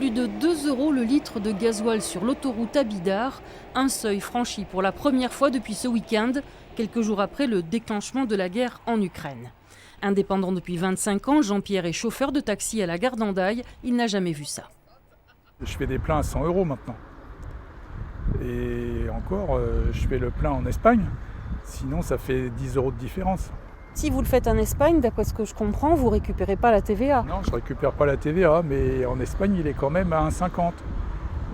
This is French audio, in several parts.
Plus de 2 € le litre de gasoil sur l'autoroute à Bidart, un seuil franchi pour la première fois depuis ce week-end, quelques jours après le déclenchement de la guerre en Ukraine. Indépendant depuis 25 ans, Jean-Pierre est chauffeur de taxi à la gare d'Hendaye. Il n'a jamais vu ça. Je fais des pleins à 100 € maintenant. Et encore, je fais le plein en Espagne. Sinon, ça fait 10 € de différence. Si vous le faites en Espagne, d'après ce que je comprends, vous ne récupérez pas la TVA. Non, je ne récupère pas la TVA, mais en Espagne, il est quand même à 1,50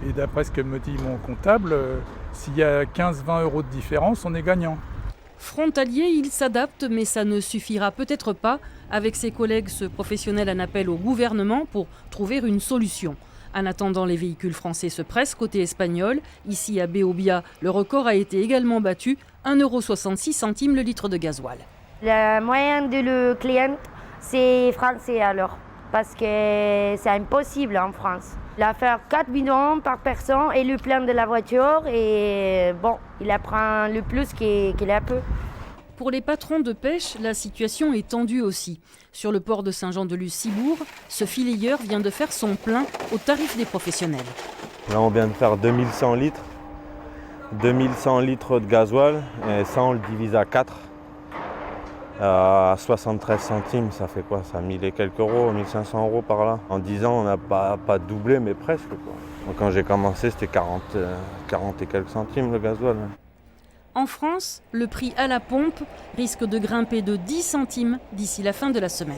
€. Et d'après ce que me dit mon comptable, s'il y a 15-20 € de différence, on est gagnant. Frontalier, il s'adapte, mais ça ne suffira peut-être pas. Avec ses collègues, ce professionnel en appelle au gouvernement pour trouver une solution. En attendant, les véhicules français se pressent côté espagnol. Ici, à Béobia, le record a été également battu, 1,66 € le litre de gasoil. La moyenne de le client, c'est français alors, parce que c'est impossible en France. Il a fait 4 bidons par personne et le plein de la voiture et bon, il apprend le plus qu'il a peu. Pour les patrons de pêche, la situation est tendue aussi. Sur le port de Saint-Jean-de-Luz-Cibourg, ce filayeur vient de faire son plein au tarif des professionnels. Là, on vient de faire 2100 litres. 2100 litres de gasoil, et ça, on le divise à 4. À 73 centimes, ça fait quoi? Ça 1000 et quelques euros, 1500 € par là. En 10 ans, on n'a pas doublé, mais presque, quoi. Donc, quand j'ai commencé, c'était 40 et quelques centimes le gasoil. En France, le prix à la pompe risque de grimper de 10 centimes d'ici la fin de la semaine.